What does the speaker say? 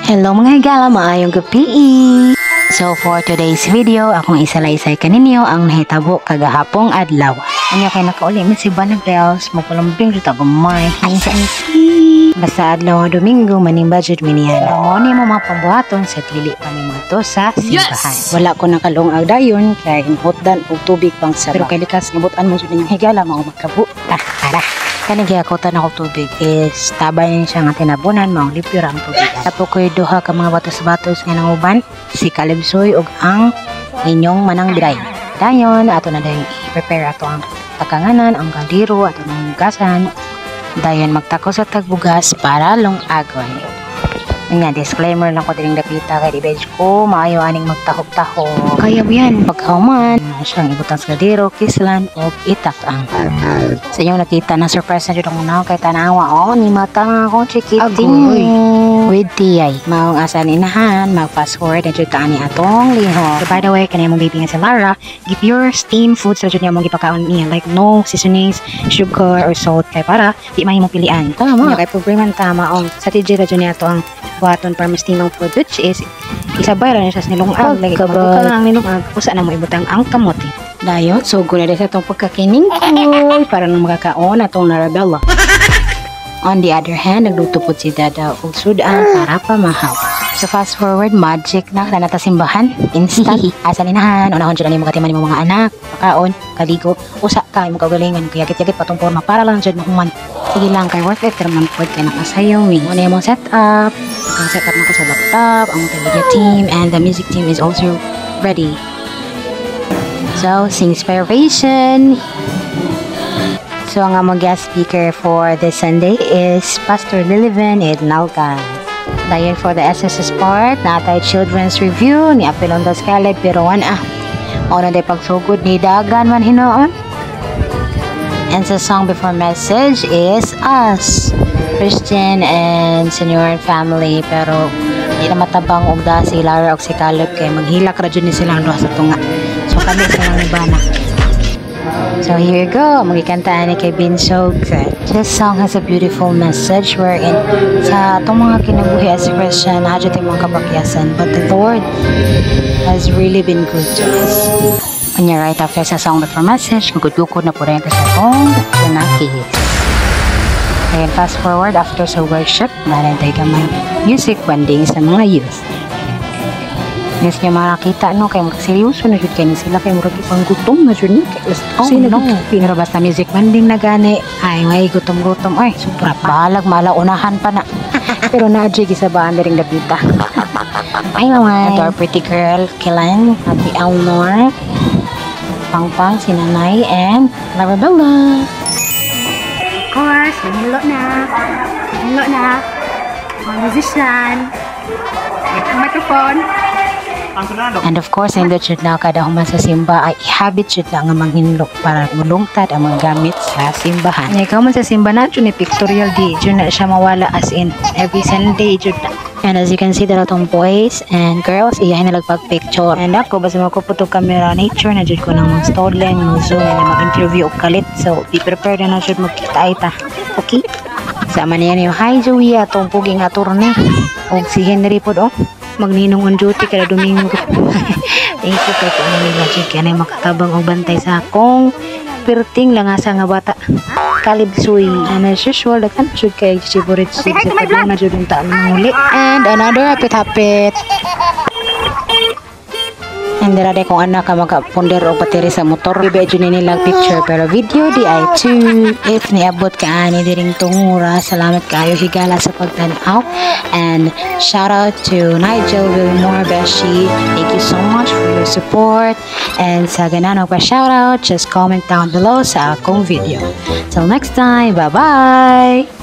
Hello mga higala, maayong gabi. So for today's video, akong isalaysay kaninyo ang nahitabo kagahapong adlaw. Anya kay nakauli man si Banag Bells, magpalambing sa tagumay. Basta adlaw nga Domingo, maning budget minihan. Mo ni mo mga pambuhaton sa dili pa ni mga to sa simbahan. Wala ko nakalungag dayon, kaya inhotdan og tubig pang sabaw. Pero kay likas, nabutan mo sa inyong higala, mga magkabu. Tara. Kaning giakotan ako tubig is tabay niya siya nga tinabunan, mga lipyo ang tubig. Tapo ko'y duha ka mga batos-batos nga ng uban, si Kalibsoy ug ang inyong manang biray. Dayon, ato na dayon i-prepare ato ang takanganan, ang kaldero, ato ng gasan. Dayon magtako sa tagbugas para lungagon. Nga, disclaimer lang ko dining dapita kay di-veg ko, maayo aning magtahok-taho. Kaya yan, pagkauman, siyang ibutang sa kaldero, kislan, o itak ang. Sa inyong nakita na surprise na dito muna kay tanawa, ni mata nga akong chikiting. With tiyay. Maong asan inahan, mag-fast forward na dyan kaani atong liho. So by the way, kanina mong baby nga sa Lara, give your steam foods na dyan niya mong ipakaon niya. Like no seasonings, sugar, or salt. Kaya para, di may mong pilian. Tama. Kaya problema tama. Sa tijay na dyan niya ito ang buhaton para mas tinong food, which is isabay lang siya sa nilungag. Like, mabuka lang ang nilungag. Usa na mo ibutang ang kamote. Dayon, so guna din sa itong pagkakining ko para nang makakaon atong Narabella. On the other hand, nagluto po si Dada og sudan para pamahaw. So fast forward, magic na nata simbahan, instant. Asalinahan, unahon dyan na mo katiman mo mga anak, pakaon, kaligo, usa ka, mo kagalingan, kayagit-yagit patong forma para lang dyan mahuman. Sige lang, kay worth it, pero man po kay nakasayaw me. Muna yung set up na ko sa laptop, ang video team, and the music team is also ready. So, inspiration. So, ang among guest speaker for this Sunday is Pastor Lilivan Ednalcan. Dayon for the SSS part, natay children's review ni Apelondas Caleb pero ona day pagsugod ni Dagan man hinoon. And the song before message is Us, Christian and Senior family, pero di na matabang og da si Lara og si Caleb kay maghilak ra jud ni silang duha sa tunga. So kami sa mga bana. So here you go, magkikantaan ni kay Binsog. This song has a beautiful message wherein sa itong mga kinabuhi as a Christian, hadyo tayong mga kabakyasan, but the Lord has really been good to us. When you're right after sa song before message, gugod-gugod na po rin ka sa itong Junakis. Ayan, fast forward after sa worship, narintay ka may music banding sa mga youth. Yes, niya makakita, no, kaya magseryoso na yun, kaya sila kaya murag ipang gutom na yun, pero basta music banding na gani, ay, may gutom-gutom, ay, supra pa, balag, malaunahan pa na, pero na-adjig isa ba, ang daring dapita. Ay, mamay, ito our pretty girl, Kilan, Happy Elnor, Pangpang, Sinanay, and Larabella. Of course, manilo na, mga musician, ang microphone. And of course, hindi jud na kada human sa simba ay habit jud na nga manghinlo para mulungtad ang mga gamit sa simbahan. Ikaw man sa simba na jud ni pictorial di jud na siya mawala as in every Sunday jud na. And as you can see, there are tong boys and girls, iyahin na nagpag-picture. And ako, basta mo ko po itong camera nature na jud ko ng mga stolen, mga zoom, na mag-interview o kalit. So, be prepared na jud magkita-ita. Okay? Sama niya yung hi Joey, atong puging aturne. O si Henry po do. Magninong on duty kada Domingo. Thank you kay ano ni Magic kaya na makatabang og bantay sa akong perting lang asa nga bata. Kalibsoy. And as usual, dagan jud kay favorite sa padung na jud ang taan muli. And another hapit-hapit. And dira day kung anak ka magaponder o battery sa motor. Iba jud ni nilang picture pero video di ay 2. If niabot ka ani diring tungura, salamat kayo higala sa pagtan-aw. And shout out to Nigel Wilmore Beshi. Thank you so much for your support. And sa ganano pa shout out, just comment down below sa akong video. Till next time, bye-bye!